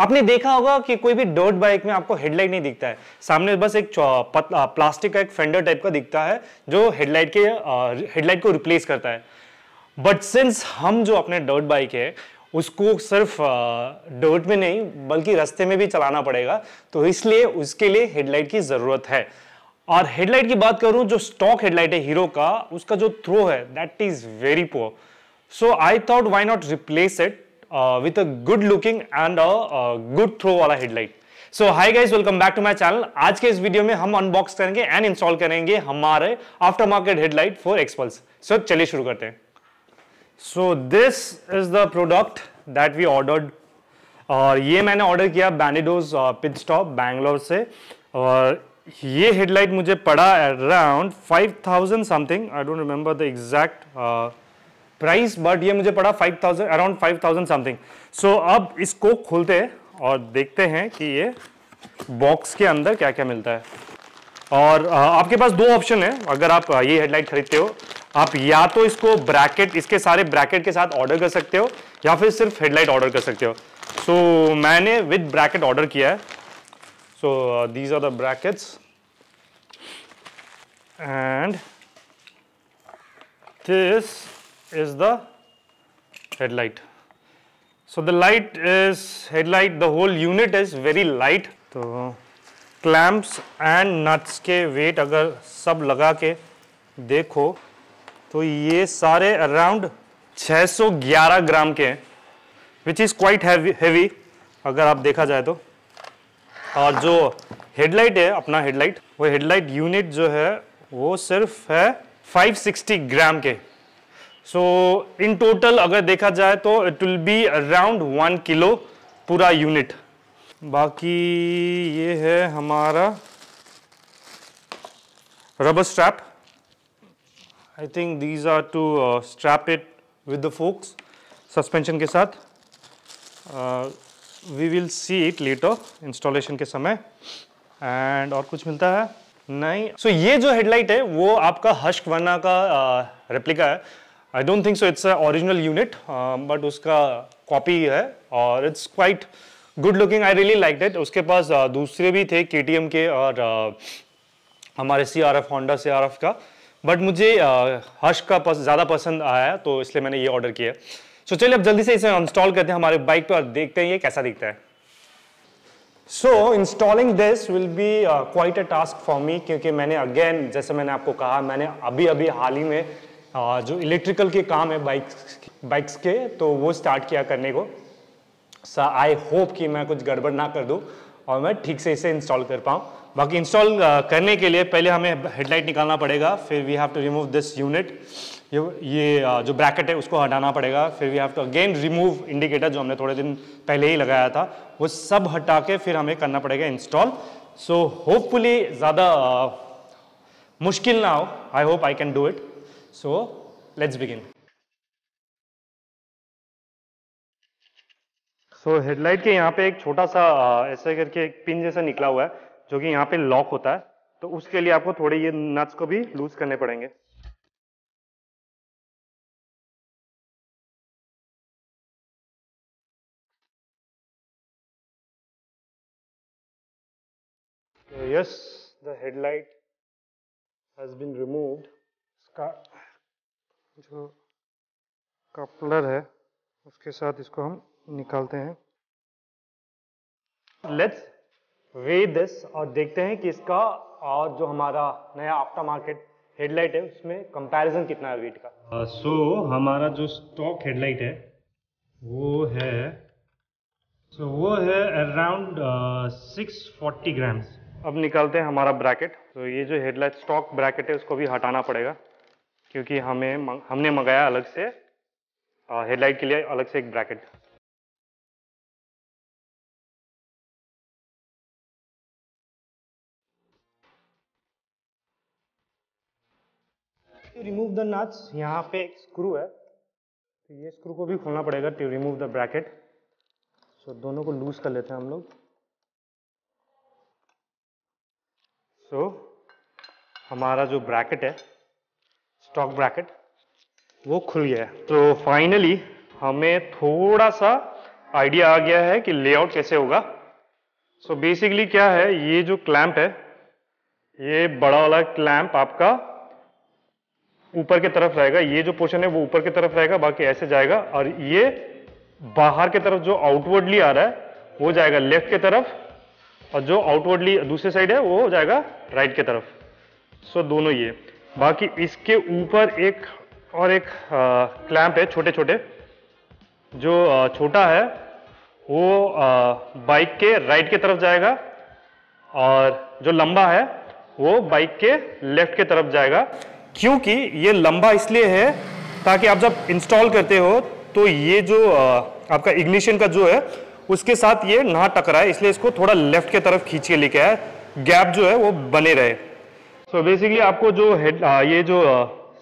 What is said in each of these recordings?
आपने देखा होगा कि कोई भी डर्ट बाइक में आपको हेडलाइट नहीं दिखता है, सामने बस एक प्लास्टिक का एक फेंडर टाइप का दिखता है जो हेडलाइट को रिप्लेस करता है। बट सिंस हम जो अपने डर्ट बाइक है उसको सिर्फ डर्ट में नहीं बल्कि रास्ते में भी चलाना पड़ेगा, तो इसलिए उसके लिए हेडलाइट की जरूरत है। और हेडलाइट की बात करूं, जो स्टॉक हेडलाइट है हीरो का, उसका जो थ्रो है that is very poor. So I thought why not replace it with a good looking and a good throw वाला headlight. So hi guys, welcome back to my channel. आज के इस video में हम अनबॉक्स करेंगे and install करेंगे हमारे aftermarket headlight for Xpulse. So चलिए शुरू करते हैं। So this is the product that we ordered, और ये मैंने ऑर्डर किया बैंडिडोज पिट स्टॉप बैंगलोर से। और ये हेडलाइट मुझे पड़ा around 5000 something, I don't remember the exact price, but ये मुझे पड़ा 5000 अराउंड 5000 समथिंग। सो अब इसको खोलते हैं और देखते हैं कि ये बॉक्स के अंदर क्या क्या मिलता है। और आपके पास दो ऑप्शन है अगर आप ये हेडलाइट खरीदते हो। आप या तो इसको ब्रैकेट, इसके सारे ब्रैकेट के साथ ऑर्डर कर सकते हो, या फिर सिर्फ हेडलाइट ऑर्डर कर सकते हो। सो मैंने विद ब्रैकेट ऑर्डर किया है। So these are the brackets and this is the headlight. So the light is headlight, the whole unit is very light. तो clamps and nuts के weight अगर सब लगा के देखो तो ये सारे around 611 ग्राम के हैं, which is quite heavy अगर आप देखा जाए तो। और जो हेडलाइट है अपना हेडलाइट, वो हेडलाइट यूनिट जो है वो सिर्फ है 560 ग्राम के। सो इन टोटल अगर देखा जाए तो it will be around 1 kilo पूरा यूनिट। बाकी ये है हमारा rubber strap. I think these are to strap it with the fox suspension के साथ। We will see it later installation के समय। एंड और कुछ मिलता है नहीं। सो ये जो हेडलाइट है वो आपका हस्कवर्ना का रेप्लिका है। I don't think so it's a original unit, but उसका कॉपी है और it's quite good looking. I really like it. उसके पास दूसरे भी थे केटीएम के और हमारे CRF होंडा CRF का, बट मुझे हर्ष का ज़्यादा पसंद आया तो इसलिए मैंने ये ऑर्डर किया। सो चलिए अब जल्दी से इसे इंस्टॉल करते हैं हमारे बाइक पर और देखते हैं ये कैसा दिखता है। So installing this will be quite a task for me, क्योंकि मैंने अगेन जैसे मैंने आपको कहा, मैंने अभी हाल ही में जो इलेक्ट्रिकल के काम है बाइक्स के, तो वो स्टार्ट किया करने को। सो आई होप कि मैं कुछ गड़बड़ ना कर दूं और मैं ठीक से इसे इंस्टॉल कर पाऊँ। बाकी इंस्टॉल करने के लिए पहले हमें हेडलाइट निकालना पड़ेगा, फिर we have to remove this unit. ये जो ब्रैकेट है उसको हटाना पड़ेगा, फिर we have to again remove indicator जो हमने थोड़े दिन पहले ही लगाया था, वो सब हटा के फिर हमें करना पड़ेगा इंस्टॉल। सो होपफुली ज़्यादा मुश्किल ना हो। I hope I can do it. So let's begin. So headlight के यहाँ पे एक छोटा सा ऐसे करके एक पिन जैसा निकला हुआ है जो कि यहाँ पे लॉक होता है, तो उसके लिए आपको थोड़े ये नट्स को भी लूज करने पड़ेंगे। So yes, the headlight has been removed. इसका जो कपलर है उसके साथ इसको हम निकालते हैं। लेट्स वे दिस और देखते हैं कि इसका और जो हमारा नया आफ्टर मार्केट हेडलाइट है उसमें कंपैरिजन कितना है वेट का। सो हमारा जो स्टॉक हेडलाइट है वो है अराउंड 640 ग्राम्स। अब निकालते हैं हमारा ब्रैकेट। तो ये जो हेडलाइट स्टॉक ब्रैकेट है उसको भी हटाना पड़ेगा, क्योंकि हमने मंगाया अलग से हेडलाइट के लिए अलग से एक ब्रैकेट। रिमूव द नट्स, यहाँ पे एक स्क्रू है तो ये स्क्रू को भी खोलना पड़ेगा टू रिमूव द ब्रैकेट। सो दोनों को लूज कर लेते हैं हम लोग। सो हमारा जो ब्रैकेट है स्टॉक ब्रैकेट वो खुल गया है। तो फाइनली हमें थोड़ा सा आइडिया आ गया है कि लेआउट कैसे होगा। सो बेसिकली क्या है, ये जो क्लैंप है, ये बड़ा वाला क्लैंप आपका ऊपर की तरफ रहेगा, ये जो पोर्शन है वो ऊपर की तरफ रहेगा, बाकी ऐसे जाएगा, और ये बाहर की तरफ जो आउटवर्डली आ रहा है वो जाएगा लेफ्ट की तरफ, और जो आउटवर्डली दूसरी साइड है वो हो जाएगा राइट की तरफ। सो दोनों ये, बाकी इसके ऊपर एक और एक क्लैंप है छोटे छोटे, जो छोटा है वो बाइक के राइट की तरफ जाएगा, और जो लंबा है वो बाइक के लेफ्ट की तरफ जाएगा। क्योंकि ये लंबा इसलिए है ताकि आप जब इंस्टॉल करते हो तो ये जो आपका इग्निशन का जो है उसके साथ ये ना टकराए, इसलिए इसको थोड़ा लेफ्ट की तरफ खींच के लेके आए, गैप जो है वो बने रहे। सो बेसिकली आपको जो ये जो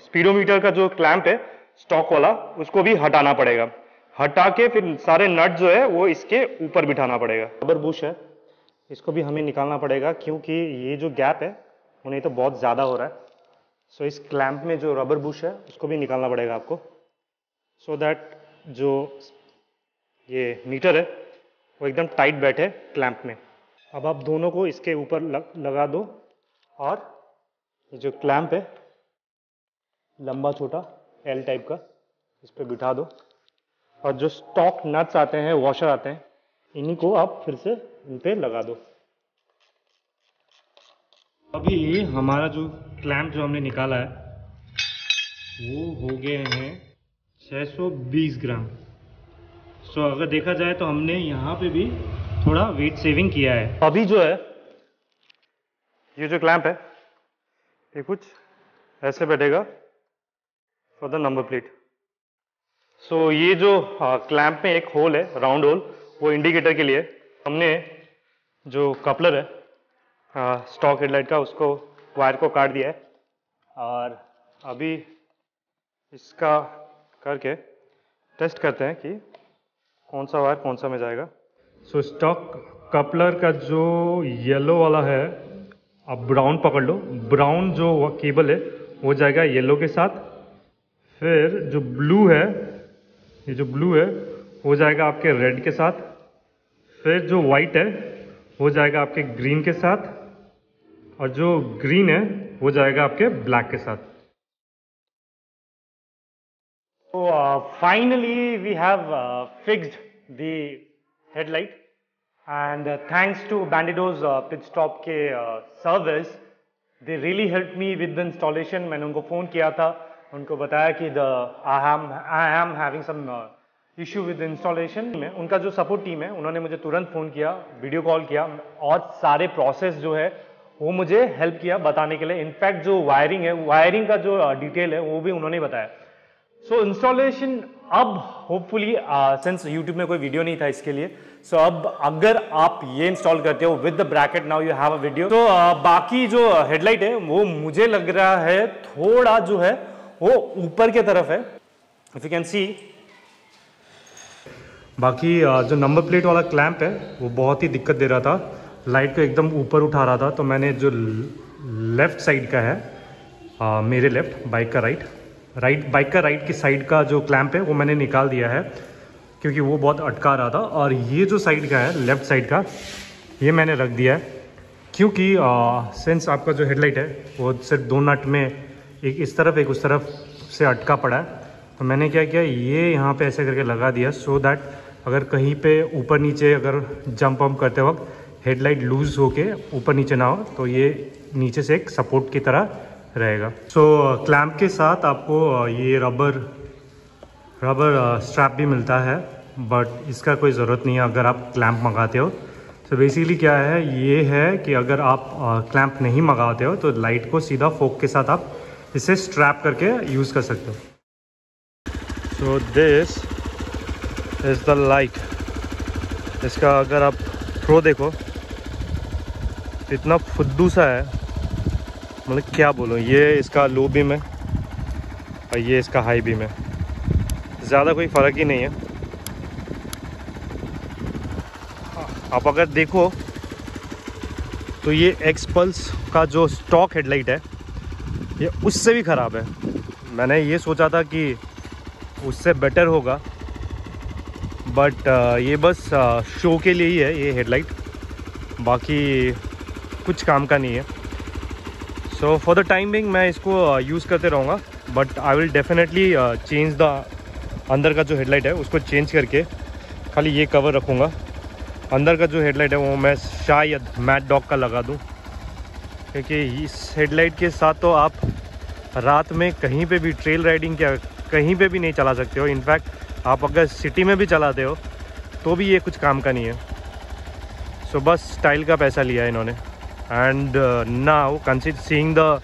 स्पीडोमीटर का जो क्लैंप है स्टॉक वाला, उसको भी हटाना पड़ेगा, हटा के फिर सारे नट जो है वो इसके ऊपर बिठाना पड़ेगा। रबर बुश है, इसको भी हमें निकालना पड़ेगा क्योंकि ये जो गैप है वो नहीं तो बहुत ज़्यादा हो रहा है। सो इस क्लैंप में जो रबर बुश है उसको भी निकालना पड़ेगा आपको, सो दैट जो ये मीटर है वो एकदम टाइट बैठे क्लैंप में। अब आप दोनों को इसके ऊपर लगा दो, और ये जो क्लैंप है लंबा छोटा एल टाइप का, इस पर बिठा दो, और जो स्टॉक नट्स आते हैं, वॉशर आते हैं, इन्हीं को आप फिर से इन पे लगा दो। अभी हमारा जो क्लैंप जो हमने निकाला है वो हो गए हैं 620 ग्राम। सो अगर देखा जाए तो हमने यहाँ पे भी थोड़ा वेट सेविंग किया है। अभी जो है ये जो क्लैंप है ये कुछ ऐसे बैठेगा फॉर द नंबर प्लेट। सो ये जो क्लैंप में एक होल है, राउंड होल, वो इंडिकेटर के लिए। हमने जो कपलर है स्टॉक हेडलाइट का, उसको वायर को काट दिया है, और अभी इसका करके टेस्ट करते हैं कि कौन सा वायर कौन सा में जाएगा। सो स्टॉक कपलर का जो येलो वाला है, आप ब्राउन पकड़ लो, ब्राउन जो केबल है वो जाएगा येलो के साथ, फिर जो ब्लू है, ये जो ब्लू है वो जाएगा आपके रेड के साथ, फिर जो वाइट है वो जाएगा आपके ग्रीन के साथ, और जो ग्रीन है वो जाएगा आपके ब्लैक के साथ। So finally we have fixed the headlight, and thanks to Bandido's pit stop के service, they really helped me with the installation. मैंने उनको फ़ोन किया था, उनको बताया कि I am having some issue with the installation में। उनका जो सपोर्ट टीम है उन्होंने मुझे तुरंत फ़ोन किया, वीडियो कॉल किया, और सारे प्रोसेस जो है वो मुझे हेल्प किया बताने के लिए। इनफैक्ट जो वायरिंग है, वायरिंग का जो डिटेल है वो भी उन्होंने बताया। सो इंस्टॉलेशन अब होपफुली सिंस यूट्यूब में कोई वीडियो नहीं था इसके लिए, सो अब अगर आप ये इंस्टॉल करते हो with the bracket, now you have a video. तो बाकी जो हेडलाइट है वो मुझे लग रहा है थोड़ा जो है वो ऊपर की तरफ है, इफ यू कैन सी। बाकी जो नंबर प्लेट वाला क्लैंप है वो बहुत ही दिक्कत दे रहा था, लाइट को एकदम ऊपर उठा रहा था। तो मैंने जो लेफ्ट साइड का है, मेरे लेफ्ट, बाइक का बाइक का राइट की साइड का जो क्लैंप है वो मैंने निकाल दिया है, क्योंकि वो बहुत अटका रहा था। और ये जो साइड का है, लेफ्ट साइड का, ये मैंने रख दिया है, क्योंकि सिंस आपका जो हेडलाइट है वो सिर्फ दो नट में, एक इस तरफ एक उस तरफ से अटका पड़ा है। तो मैंने क्या किया, ये यहाँ पे ऐसे करके लगा दिया, सो दैट अगर कहीं पे ऊपर नीचे अगर जंप वम्प करते वक्त हेडलाइट लूज़ होके ऊपर नीचे ना हो, तो ये नीचे से एक सपोर्ट की तरह रहेगा। सो क्लैंप के साथ आपको ये रबर स्ट्रैप भी मिलता है, बट इसका कोई ज़रूरत नहीं है अगर आप क्लैंप मंगाते हो। सो बेसिकली क्या है, ये है कि अगर आप क्लैंप नहीं मंगाते हो तो लाइट को सीधा फोक के साथ आप इसे स्ट्रैप करके यूज़ कर सकते हो। So this is the light. इसका अगर आप प्रो देखो, इतना फुद्दू सा है, मतलब क्या बोलूँ। ये इसका लो बीम है और ये इसका हाई बीम है, ज़्यादा कोई फ़र्क ही नहीं है। आप अगर देखो तो ये एक्सपल्स का जो स्टॉक हेडलाइट है ये उससे भी ख़राब है। मैंने ये सोचा था कि उससे बेटर होगा, बट ये बस शो के लिए ही है ये हेडलाइट, बाकी कुछ काम का नहीं है। So for the time being मैं इसको यूज़ करते रहूँगा, but I will definitely change the अंदर का जो हेडलाइट है उसको चेंज करके खाली ये कवर रखूँगा। अंदर का जो हेडलाइट है वो मैं शायद मैट डॉग का लगा दूँ, क्योंकि इस हेडलाइट के साथ तो आप रात में कहीं पे भी ट्रेल राइडिंग क्या कहीं पे भी नहीं चला सकते हो। इनफैक्ट आप अगर सिटी में भी चलाते हो तो भी ये कुछ काम का नहीं है। सो बस स्टाइल का पैसा लिया है इन्होंने। And now consider seeing the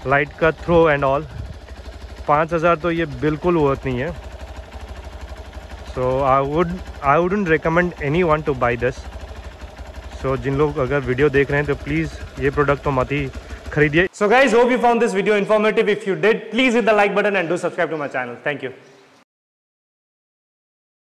light का थ्रो एंड ऑल, 5000 तो ये बिल्कुल वर्थ नहीं है। So I wouldn't recommend anyone to buy this. So जिन लोग अगर वीडियो देख रहे हैं तो प्लीज़ ये प्रोडक्ट तो मत ही खरीदिए। So guys, hope you found this video informative. If you did, please hit the like button and do subscribe to my channel. Thank you.